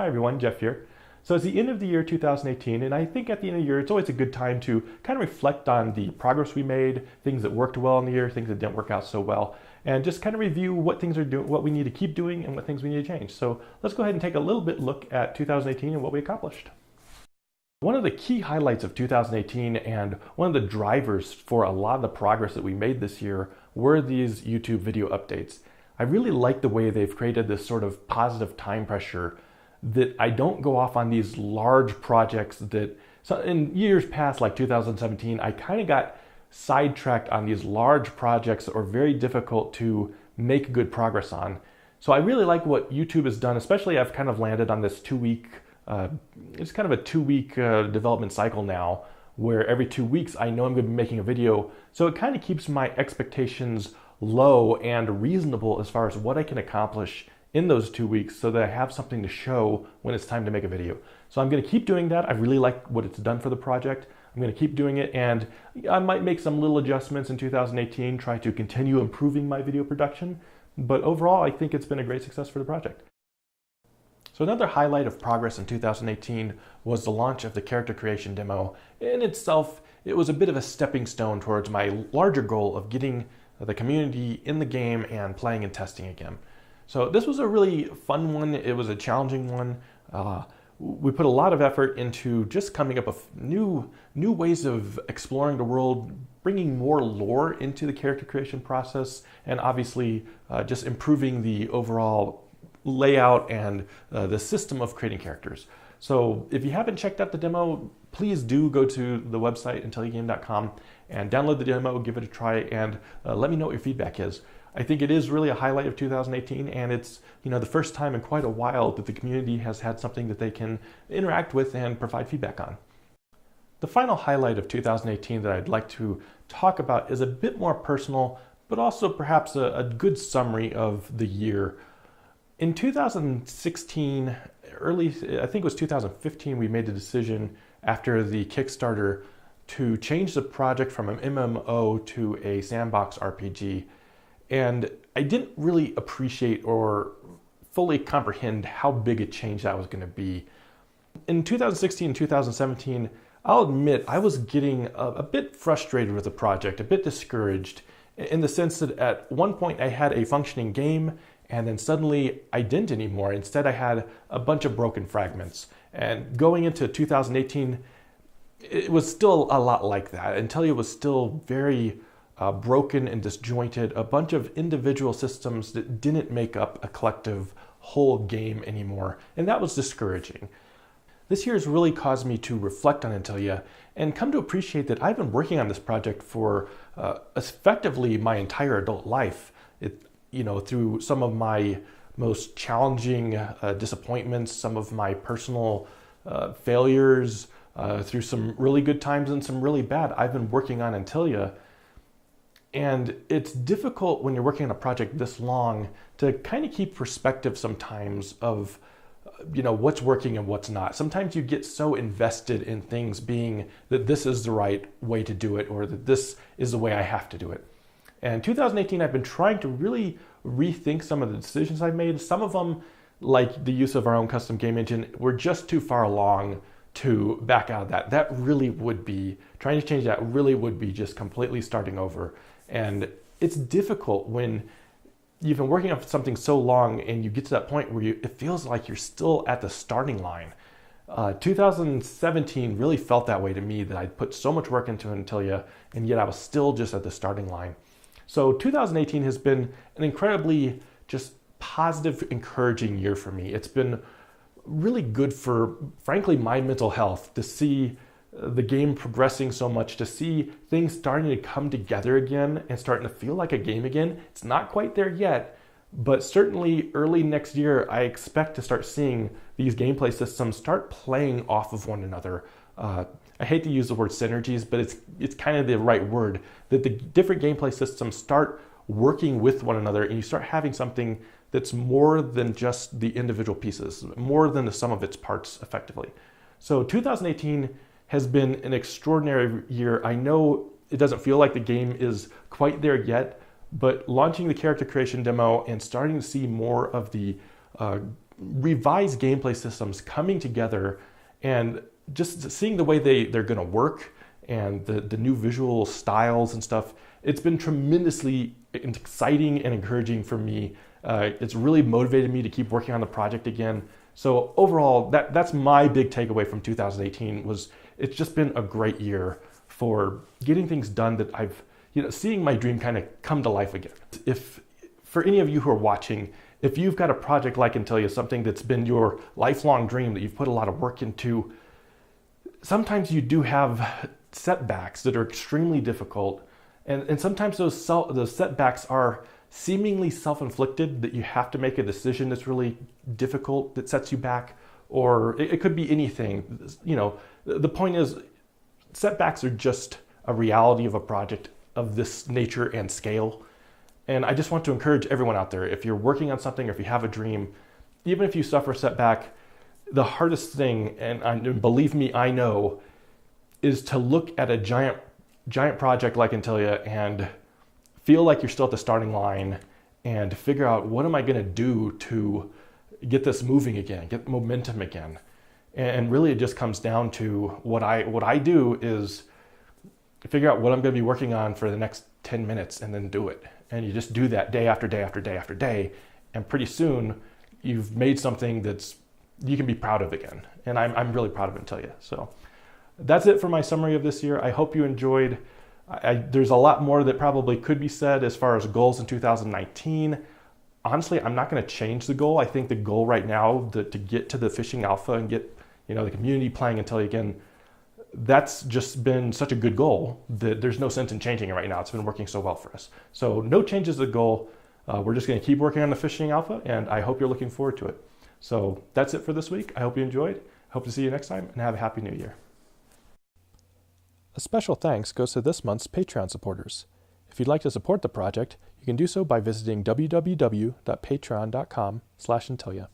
Hi everyone, Jeff here. So it's the end of the year 2018, and I think at the end of the year, it's always a good time to kind of reflect on the progress we made, things that worked well in the year, things that didn't work out so well, and just kind of review what things are doing, what we need to keep doing, and what things we need to change. So let's go ahead and take a little bit look at 2018 and what we accomplished. One of the key highlights of 2018 and one of the drivers for a lot of the progress that we made this year were these YouTube video updates. I really like the way they've created this sort of positive time pressure that I don't go off on these large projects that, so in years past, like 2017, I kind of got sidetracked on these large projects that were very difficult to make good progress on. So I really like what YouTube has done, especially I've kind of landed on this it's kind of a 2-week development cycle now, where every 2 weeks I know I'm going to be making a video. So it kind of keeps my expectations low and reasonable as far as what I can accomplish in those 2 weeks so that I have something to show when it's time to make a video. So I'm going to keep doing that. I really like what it's done for the project. I'm going to keep doing it, and I might make some little adjustments in 2018, try to continue improving my video production. But overall, I think it's been a great success for the project. So another highlight of progress in 2018 was the launch of the character creation demo. In itself, it was a bit of a stepping stone towards my larger goal of getting the community in the game and playing and testing again. So this was a really fun one. It was a challenging one. We put a lot of effort into just coming up with new ways of exploring the world, bringing more lore into the character creation process, and obviously just improving the overall layout and the system of creating characters. So if you haven't checked out the demo, please do go to the website antiliagame.com and download the demo, give it a try, and let me know what your feedback is. I think it is really a highlight of 2018, and it's the first time in quite a while that the community has had something that they can interact with and provide feedback on. The final highlight of 2018 that I'd like to talk about is a bit more personal, but also perhaps a good summary of the year. In 2016, I think it was 2015, we made the decision after the Kickstarter to change the project from an MMO to a sandbox RPG. And I didn't really appreciate or fully comprehend how big a change that was going to be. In 2016 and 2017, I'll admit I was getting a bit frustrated with the project, a bit discouraged, in the sense that at one point I had a functioning game, and then suddenly I didn't anymore. Instead, I had a bunch of broken fragments. And going into 2018, it was still a lot like that. Antilia was still very broken and disjointed, a bunch of individual systems that didn't make up a collective whole game anymore, and that was discouraging. This year has really caused me to reflect on Antilia and come to appreciate that I've been working on this project for effectively my entire adult life. Through some of my most challenging disappointments, some of my personal failures, through some really good times and some really bad, I've been working on Antilia. And it's difficult when you're working on a project this long to kind of keep perspective sometimes of, what's working and what's not. Sometimes you get so invested in things being that this is the right way to do it, or that this is the way I have to do it. And 2018, I've been trying to really rethink some of the decisions I've made. Some of them, like the use of our own custom game engine, were just too far along to back out of that. That really would be, trying to change that really would be just completely starting over. And it's difficult when you've been working on something so long and you get to that point where it feels like you're still at the starting line. 2017 really felt that way to me, that I'd put so much work into Antilia, and yet I was still just at the starting line. So 2018 has been an incredibly just positive, encouraging year for me. It's been really good for, frankly, my mental health to see the game progressing so much, to see things starting to come together again and starting to feel like a game again. It's not quite there yet, but certainly early next year, I expect to start seeing these gameplay systems start playing off of one another. I hate to use the word synergies, but it's kind of the right word, that the different gameplay systems start working with one another, and you start having something that's more than just the individual pieces, more than the sum of its parts effectively. So 2018 has been an extraordinary year. I know it doesn't feel like the game is quite there yet, but launching the character creation demo and starting to see more of the revised gameplay systems coming together and just seeing the way they're going to work and the new visual styles and stuff, it's been tremendously exciting and encouraging for me. It's really motivated me to keep working on the project again. So overall, that's my big takeaway from 2018 was it's just been a great year for getting things done that I've, seeing my dream kind of come to life again. If for any of you who are watching, if you've got a project like Antilia, something that's been your lifelong dream that you've put a lot of work into, sometimes you do have setbacks that are extremely difficult. And sometimes those setbacks are seemingly self-inflicted, that you have to make a decision that's really difficult that sets you back, or it could be anything. The point is, setbacks are just a reality of a project of this nature and scale. And I just want to encourage everyone out there, if you're working on something or if you have a dream, even if you suffer a setback, the hardest thing, and believe me, I know, is to look at a giant project like Antilia and feel like you're still at the starting line and figure out, what am I going to do to get this moving again, get momentum again. And really it just comes down to what I do is figure out what I'm going to be working on for the next 10 minutes and then do it. And you just do that day after day after day after day. And pretty soon you've made something that's you can be proud of again. And I'm really proud of Antilia. So that's it for my summary of this year. I hope you enjoyed. There's a lot more that probably could be said as far as goals in 2019. Honestly, I'm not going to change the goal. I think the goal right now to get to the fishing alpha and get the community playing Antilia again, that's just been such a good goal that there's no sense in changing it right now. It's been working so well for us. So no changes to the goal. We're just going to keep working on the fishing alpha, and I hope you're looking forward to it. So that's it for this week. I hope you enjoyed. Hope to see you next time, and have a happy new year. A special thanks goes to this month's Patreon supporters. If you'd like to support the project, you can do so by visiting www.patreon.com/Antilia.